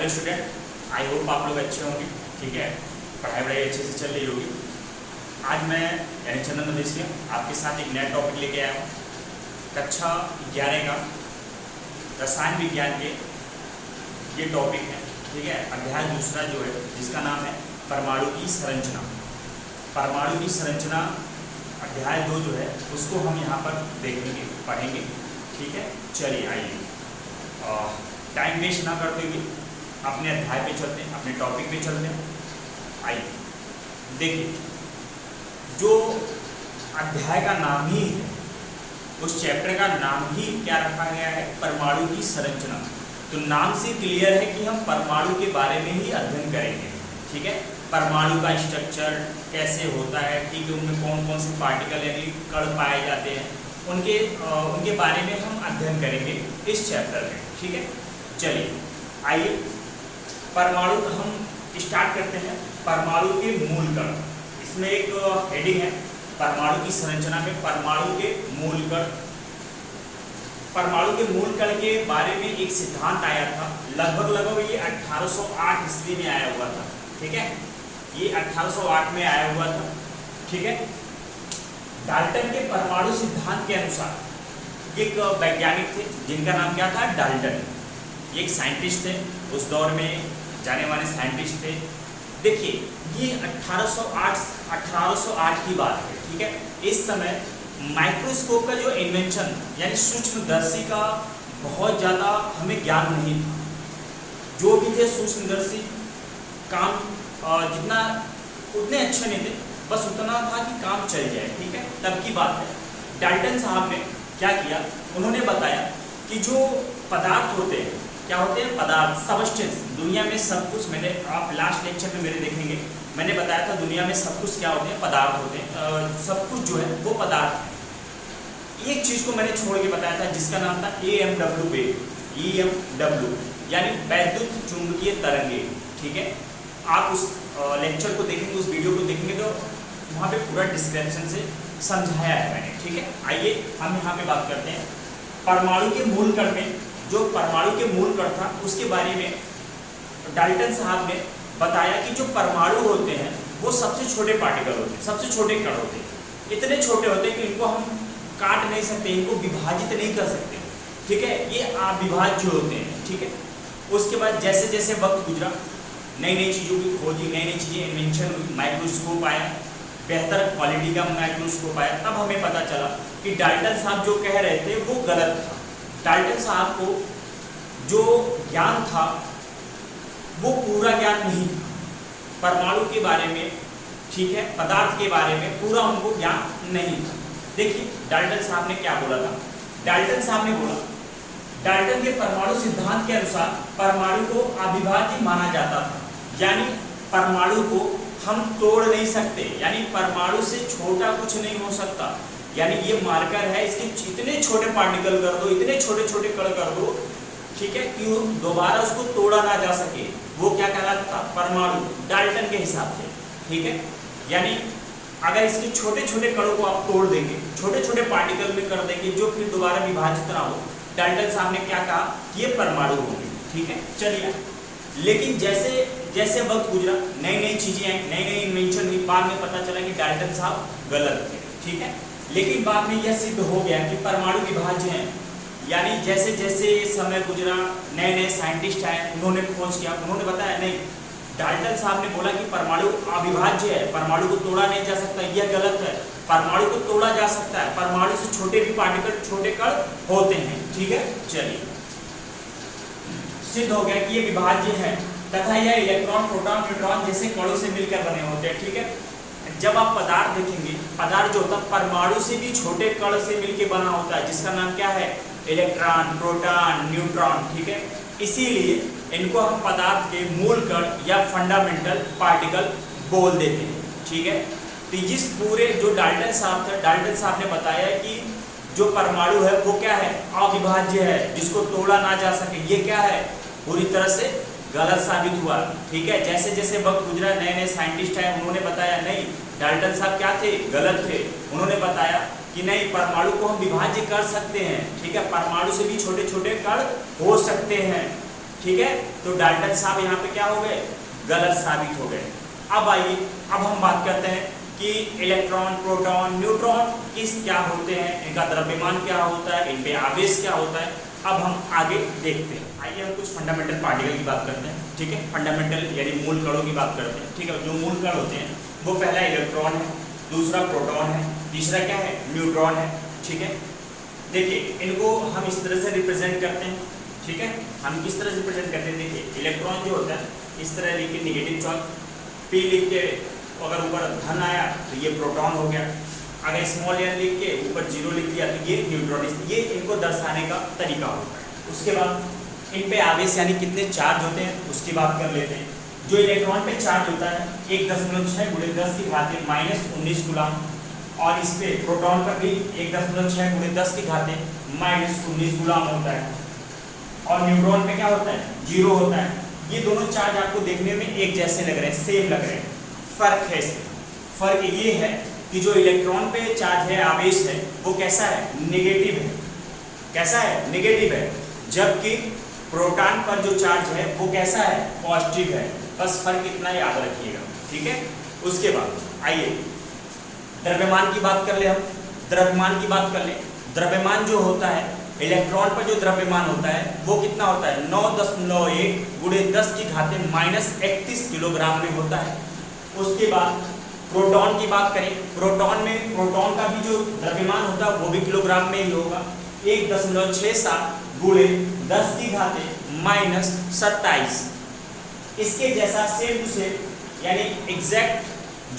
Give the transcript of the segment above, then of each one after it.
Hello student, I hope आप लोग अच्छे होंगे। ठीक है, पढ़ाई वढ़ाई अच्छे से चल रही होगी। आज मैं यानी चंदन मदेशिया आपके साथ एक नया टॉपिक लेके आया हूँ। कक्षा 11 का रसायन विज्ञान के ये टॉपिक है। ठीक है, अध्याय दूसरा जो है जिसका नाम है परमाणु की संरचना। परमाणु की संरचना अध्याय 2 जो है उसको हम यहाँ पर देखेंगे, पढ़ेंगे। ठीक है, चलिए आइए टाइम वेस्ट ना करते हुए अपने अध्याय पे चलते हैं, अपने टॉपिक पे चलते हैं। आइए देखिए, जो अध्याय का नाम ही है, उस चैप्टर का नाम ही क्या रखा गया है, परमाणु की संरचना। तो नाम से क्लियर है कि हम परमाणु के बारे में ही अध्ययन करेंगे। ठीक है, परमाणु का स्ट्रक्चर कैसे होता है, ठीक है, उनमें कौन कौन से पार्टिकल यानी कण पाए जाते हैं, उनके बारे में हम अध्ययन करेंगे इस चैप्टर में। ठीक है, चलिए आइए परमाणु हम स्टार्ट करते हैं। परमाणु के मूल कण, इसमें एक हेडिंग है परमाणु की संरचना में परमाणु के मूल कण। परमाणु के मूल कण के बारे में एक सिद्धांत आया था, लगभग ये 1808 ईस्वी में आया हुआ था। ठीक है, ये 1808 में आया हुआ था। ठीक है, डाल्टन के परमाणु सिद्धांत के अनुसार एक वैज्ञानिक थे जिनका नाम क्या था, डाल्टन। ये एक साइंटिस्ट थे, उस दौर में जाने माने साइंटिस्ट थे। देखिए, ये 1808 की बात है। ठीक है, इस समय माइक्रोस्कोप का जो इन्वेंशन यानी सूक्ष्मदर्शी का बहुत ज़्यादा हमें ज्ञान नहीं था। जो भी थे सूक्ष्मदर्शी काम जितना उतने अच्छे नहीं थे, बस उतना था कि काम चल जाए। ठीक है, तब की बात है। डाल्टन साहब ने क्या किया, उन्होंने बताया कि जो पदार्थ होते हैं, क्या होते हैं पदार्थ, सबस्टेंस। दुनिया में सब कुछ, मैंने आप लास्ट लेक्चर में मेरे देखेंगे, मैंने बताया था दुनिया में सब कुछ क्या होते हैं, पदार्थ होते हैं। सब कुछ जो है वो पदार्थ है। एक चीज़ को मैंने छोड़ के बताया था जिसका नाम था EMW वेव, EMW यानी वैद्युत चुंबकीय तरंगे। ठीक है, आप उस लेक्चर को देखेंगे, उस वीडियो को देखेंगे तो वहाँ पे पूरा डिस्क्रिप्शन से समझाया है मैंने। ठीक है, आइए हम यहाँ पे बात करते हैं परमाणु के मूल कण में। जो परमाणु के मूल कण था उसके बारे में डाल्टन साहब ने बताया कि जो परमाणु होते हैं वो सबसे छोटे पार्टिकल होते हैं, सबसे छोटे कण होते हैं। इतने छोटे होते हैं कि इनको हम काट नहीं सकते, इनको विभाजित नहीं कर सकते। ठीक है, ये अविभाज्य होते हैं। ठीक है, उसके बाद जैसे जैसे वक्त गुजरा, नई नई चीज़ों की खोजी, नई नई चीज़ें इन्वेंशन हुई, माइक्रोस्कोप आया, बेहतर क्वालिटी का माइक्रोस्कोप आया, तब हमें पता चला कि डाल्टन साहब जो कह रहे थे वो गलत था। डाल्टन साहब को जो ज्ञान था वो पूरा ज्ञान नहीं था परमाणु के बारे में। ठीक है, पदार्थ के बारे में पूरा उनको ज्ञान नहीं था। देखिए डाल्टन साहब ने क्या बोला था, डाल्टन साहब ने बोला, डाल्टन के परमाणु सिद्धांत के अनुसार परमाणु को अविभाज्य माना जाता था, यानी परमाणु को हम तोड़ नहीं सकते, यानी परमाणु से छोटा कुछ नहीं हो सकता। यानी ये मार्कर है, इसके इतने छोटे पार्टिकल कर दो, इतने छोटे छोटे कण कर दो, ठीक है, कि दोबारा उसको तोड़ा ना जा सके। वो क्या कहलाता था, परमाणु, डाल्टन के हिसाब से। ठीक है, यानी अगर इसके छोटे छोटे कणों को आप तोड़ देंगे, छोटे छोटे पार्टिकल में कर देंगे जो फिर दोबारा विभाजित ना हो, डाल्टन साहब ने क्या कहा, ये परमाणु होंगे। ठीक है, चलिए, लेकिन जैसे जैसे वक्त गुजरा, नई नई चीजें आई, नई नई इन्वेंशन हुई, बाद में पता चला कि डाल्टन साहब गलत थे। ठीक है, लेकिन बाद में यह सिद्ध हो गया कि परमाणु विभाज्य हैं। यानी जैसे जैसे समय गुजरा, नए नए साइंटिस्ट आए, उन्होंने खोज किया, उन्होंने बताया नहीं, डाल्टन साहब ने बोला कि परमाणु अविभाज्य है, परमाणु को तोड़ा नहीं जा सकता, यह गलत है। परमाणु को तोड़ा जा सकता है, परमाणु से छोटे भी पार्टिकल, छोटे कण होते हैं। ठीक है, चलिए, सिद्ध हो गया कि ये विभाज्य है तथा यह इलेक्ट्रॉन, प्रोटॉन, न्यूट्रॉन जैसे कणों से मिलकर बने होते हैं। ठीक है, जब आप पदार्थ देखेंगे, पदार्थ जो होता है परमाणु से भी छोटे कण से मिलकर बना होता है, जिसका नाम क्या है, इलेक्ट्रॉन, प्रोटॉन, न्यूट्रॉन। ठीक है, इसीलिए इनको हम पदार्थ के मूल कण या फंडामेंटल पार्टिकल बोल देते हैं। ठीक है, तो जिस पूरे जो डाल्टन साहब थे, डाल्टन साहब ने बताया कि जो परमाणु है वो क्या है, अविभाज्य है, जिसको तोड़ा ना जा सके। ये क्या है, पूरी तरह से गलत साबित हुआ। ठीक है, जैसे जैसे वक्त गुजरा, नए नए साइंटिस्ट आए, उन्होंने बताया नहीं, डाल्टन साहब क्या थे, गलत थे। उन्होंने बताया कि नहीं, परमाणु को हम विभाज्य कर सकते हैं। ठीक है, परमाणु से भी छोटे छोटे कण हो सकते हैं। ठीक है, तो डाल्टन साहब यहाँ पे क्या हो गए, गलत साबित हो गए। अब आइए, अब हम बात करते हैं कि इलेक्ट्रॉन, प्रोटॉन, न्यूट्रॉन किस क्या होते हैं, इनका द्रव्यमान क्या होता है, इन पे आवेश क्या होता है। अब हम आगे देखते हैं। आइए हम कुछ फंडामेंटल पार्टिकल की बात करते हैं, ठीक है, फंडामेंटल यानी मूल कणों की बात करते हैं, ठीक है। जो मूल कण होते हैं वो पहला इलेक्ट्रॉन है, दूसरा प्रोटॉन है, तीसरा क्या है, न्यूट्रॉन है, ठीक है। देखिए इनको हम इस तरह से रिप्रेजेंट करते हैं, ठीक है। हम किस तरह से रिप्रेजेंट करते हैं, देखिए इलेक्ट्रॉन जो होता है इस तरह लिख के नेगेटिव चार्ज, पी लिख के अगर ऊपर धन आया तो ये प्रोटॉन हो गया, अगर स्मॉल एन लिख के ऊपर जीरो लिख दिया तो ये न्यूट्रॉन। ये इनको दर्शाने का तरीका होता है। उसके बाद इन पे आवेश यानी कितने चार्ज होते हैं उसकी बात कर लेते हैं। जो इलेक्ट्रॉन पे चार्ज होता है 1.6 × 10 की घाते -19 कूलम, और इस पे प्रोटॉन पर भी 1.6 × 10 की घाते -19 कूलम होता है, और न्यूट्रॉन पे क्या होता है, 0 होता है। ये दोनों चार्ज आपको देखने में एक जैसे लग रहे हैं, सेम लग रहे हैं। फर्क है इसमें, फर्क ये है कि जो इलेक्ट्रॉन पे चार्ज है, आवेश है, वो कैसा है, नेगेटिव है। कैसा है, नेगेटिव है, जबकि प्रोटॉन पर जो चार्ज है वो कैसा है, पॉजिटिव है। बस फर्क इतना याद रखिएगा, ठीक है। उसके बाद आइए द्रव्यमान की बात कर ले, हम द्रव्यमान की बात कर ले। द्रव्यमान जो होता है, इलेक्ट्रॉन पर जो द्रव्यमान होता है वो कितना होता है, 9.1 × 10 की घाते -31 किलोग्राम में होता है। उसके बाद प्रोटॉन की बात करें, प्रोटॉन में प्रोटॉन का भी जो द्रव्यमान होता है वो भी किलोग्राम में ही होगा, 1.67 × 10 की घाते -27। इसके जैसा सेम टू सेम यानी एग्जैक्ट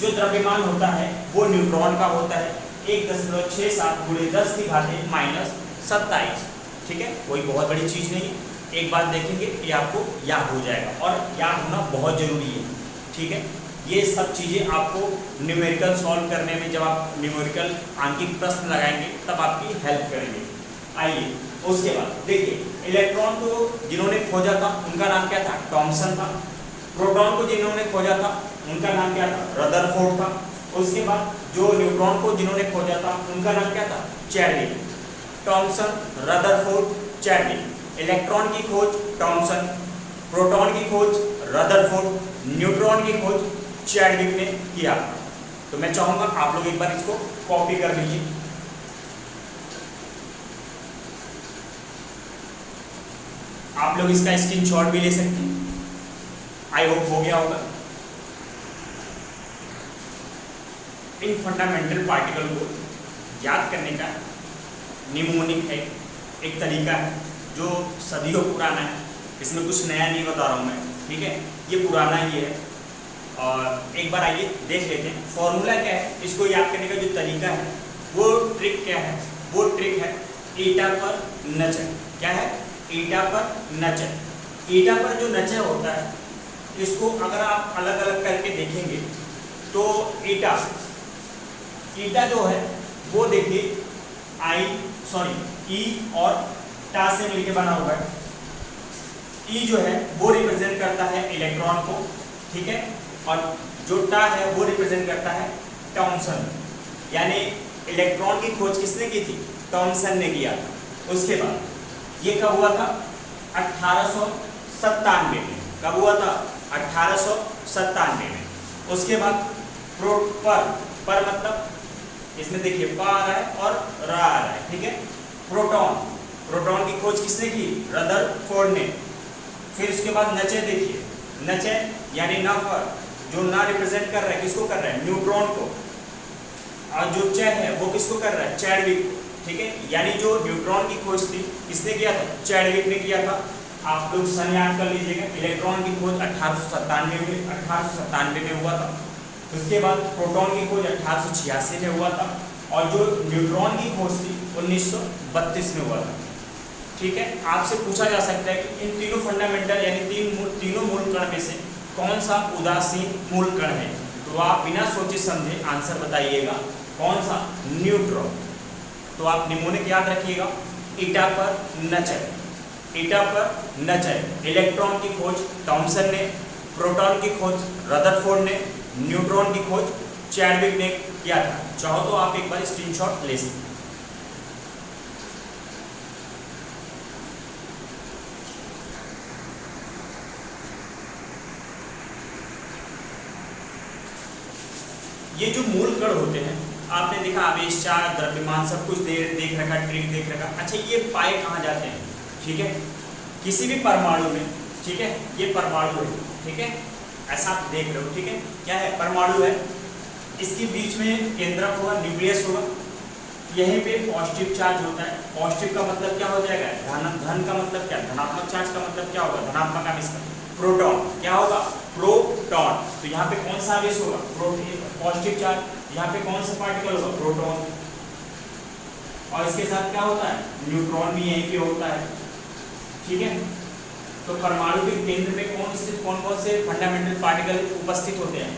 जो द्रव्यमान होता है वो न्यूट्रॉन का होता है, 1.67 × 10 की घाते -27, ठीक है। कोई बहुत बड़ी चीज़ नहीं है, एक बात देखेंगे ये आपको याद हो जाएगा, और याद होना बहुत ज़रूरी है, ठीक है। ये सब चीज़ें आपको न्यूमेरिकल सॉल्व करने में, जब आप न्यूमेरिकल आंकिक प्रश्न लगाएंगे तब आपकी हेल्प करेंगे। आइए उसके बाद देखिए, इलेक्ट्रॉन को जिन्होंने खोजा था उनका नाम क्या था, थॉमसन था। प्रोटॉन को जिन्होंने खोजा था उनका नाम क्या था, रदरफोर्ड था। उसके बाद जो न्यूट्रॉन को जिन्होंने खोजा था उनका नाम क्या था, Chadwick. Thomson, Rutherford, Chadwick. Electron की खोज थॉमसन, प्रोटॉन की खोज रदरफोर्ड, न्यूट्रॉन की खोज चैडविक ने किया। तो मैं चाहूंगा आप लोग एक बार इसको कॉपी कर लीजिए। आप लोग इसका स्क्रीनशॉट भी ले सकते हैं, आई होप हो गया होगा। इन फंडामेंटल पार्टिकल को याद करने का निमोनिक है, एक तरीका है जो सदियों पुराना है, इसमें कुछ नया नहीं बता रहा हूँ मैं, ठीक है, ये पुराना ही है। और एक बार आइए देख लेते हैं फॉर्मूला क्या है, इसको याद करने का जो तरीका है वो ट्रिक क्या है, वो ट्रिक है ईटा पर नचय। क्या है, ईटा पर नचय। ईटा पर जो नचय होता है इसको अगर आप अलग अलग करके देखेंगे तो ईटा जो है वो देखिए ई और टा से मिलके बना हुआ है। ई जो है वो रिप्रेजेंट करता है इलेक्ट्रॉन को, ठीक है, और जो टा है वो रिप्रेजेंट करता है थॉमसन। यानी इलेक्ट्रॉन की खोज किसने की थी, थॉमसन ने किया था। उसके बाद ये कब हुआ था, 1897 में। कब हुआ था, 1897 में। उसके बाद पर मतलब इसमें देखिए पा आ रहा है और रा आ रहा है, ठीक है। प्रोटॉन की खोज किसने की, रदरफोर्ड ने। फिर उसके बाद नचय देखिए, नचय यानी ना पर जो ना रिप्रेजेंट कर रहा है, किसको कर रहा है, न्यूट्रॉन को, और जो चय है वो किसको कर रहा है, चैडविक को, ठीक है। यानी जो न्यूट्रॉन की खोज थी किसने किया था, चैडविक ने किया था। आप लोग सन याद कर लीजिएगा, इलेक्ट्रॉन की खोज 1897 में हुआ था। उसके बाद प्रोटॉन की खोज 1886 में हुआ था, और जो न्यूट्रॉन की खोज थी 1932 में हुआ था, ठीक है। आपसे पूछा जा सकता है कि इन तीनों फंडामेंटल यानी तीनों मूल कण में से कौन सा उदासीन मूल कण है, तो आप बिना सोचे समझे आंसर बताइएगा, कौन सा, न्यूट्रॉन। तो आप निमोनिक याद रखिएगा, ईटा पर नचय, ईटा पर नचय। इलेक्ट्रॉन की खोज थॉमसन ने, प्रोटॉन की खोज रदरफोर्ड ने, न्यूट्रॉन की खोज चैडविक ने किया था। चाहो तो आप एक बार स्क्रीनशॉट ले सकते हैं। ये जो मूल कण होते हैं, आपने देखा आवेश चार्ज द्रव्यमान सब कुछ देख रखा, ट्रिक देख रखा। अच्छा, ये पाए कहाँ जाते हैं? ठीक है, किसी भी परमाणु में, ठीक है, ये परमाणु है, ठीक है, ऐसा आप देख रहे हो, ठीक है, क्या है? परमाणु है, इसके बीच में केंद्रक होगा, न्यूक्लियस होगा, यहीं पे पॉजिटिव चार्ज होता है। पॉजिटिव का मतलब क्या हो जाएगा? धन का मतलब क्या? धनात्मक चार्ज का मतलब क्या होगा? धनात्मक आवेश का प्रोटॉन क्या होगा? प्रोटॉन। तो यहाँ पे कौन सा आवेश होगा? Positive charge. यहाँ पे कौन सा पार्टिकल होगा? प्रोटॉन। और इसके साथ क्या होता है? न्यूट्रॉन भी यहीं पे होता है, ठीक है। तो परमाणु के केंद्र में कौन कौन से फंडामेंटल पार्टिकल उपस्थित होते हैं?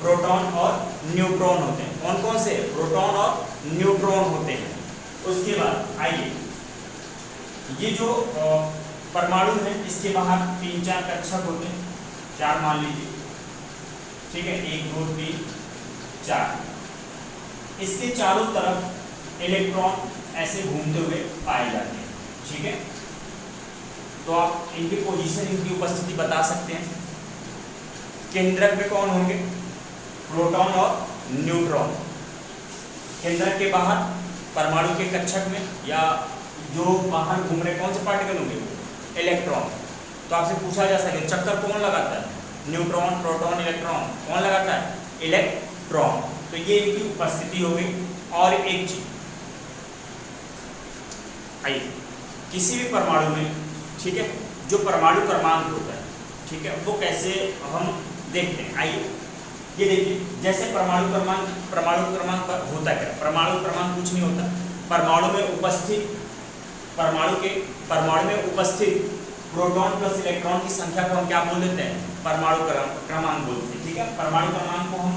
प्रोटॉन और न्यूट्रॉन होते हैं। कौन कौन से? प्रोटॉन और न्यूट्रॉन होते हैं। उसके बाद आइए, ये जो परमाणु है, इसके बाहर 3-4 कक्षक होते हैं, 4 मान लीजिए, ठीक है, 1 2 3 4। इसके चारों तरफ इलेक्ट्रॉन ऐसे घूमते हुए पाए जाते हैं, ठीक है। तो आप इनकी पोजीशन, इनकी उपस्थिति बता सकते हैं। केंद्रक में कौन होंगे? प्रोटॉन और न्यूट्रॉन। केंद्रक के बाहर परमाणु के कक्षक में या जो बाहर घूम रहे कौन से पार्टिकल होंगे? इलेक्ट्रॉन। तो आपसे पूछा जा सके चक्कर कौन लगाता है? Neutron, proton, electron. कौन लगाता है? इलेक्ट्रॉन। तो ये इनकी उपस्थिति हो गई। और एक चीज आइए, किसी भी परमाणु में, ठीक है, जो परमाणु क्रमांक होता है, ठीक है, वो कैसे हम देखते हैं। आइए, ये देखिए, जैसे परमाणु क्रमांक पर होता क्या? परमाणु क्रमांक कुछ नहीं होता, परमाणु में उपस्थित प्रोटॉन प्लस इलेक्ट्रॉन की संख्या को हम क्या बोल देते हैं? परमाणु क्रमांक बोलते हैं, ठीक है। परमाणु क्रमांक को हम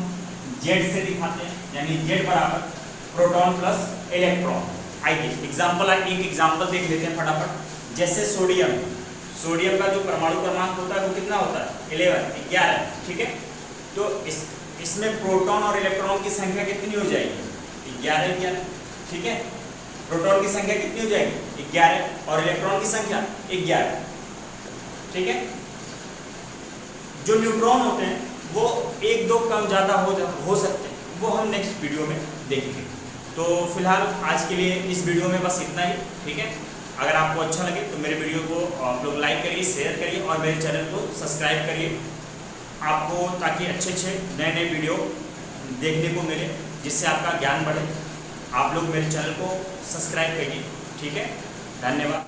Z से दिखाते हैं, यानी Z बराबर प्रोटॉन प्लस इलेक्ट्रॉन। आइए एक एग्जाम्पल देख लेते हैं फटाफट। जैसे सोडियम का जो परमाणु क्रमांक होता है वो कितना होता है? 11, ठीक है। तो इसमें प्रोटॉन और इलेक्ट्रॉन की संख्या कितनी हो जाएगी? 11, ठीक है। प्रोटॉन की संख्या कितनी हो जाएगी? 11, और इलेक्ट्रॉन की संख्या 11, ठीक है। जो न्यूट्रॉन होते हैं वो 1-2 कम ज़्यादा हो सकते हैं, वो हम नेक्स्ट वीडियो में देखेंगे। तो फिलहाल आज के लिए इस वीडियो में बस इतना ही, ठीक है। अगर आपको अच्छा लगे तो मेरे वीडियो को आप लोग लाइक करिए, शेयर करिए और मेरे चैनल को सब्सक्राइब करिए, आपको ताकि अच्छे नए वीडियो देखने को मिले, जिससे आपका ज्ञान बढ़े। आप लोग मेरे चैनल को सब्सक्राइब करिए, ठीक है। धन्यवाद।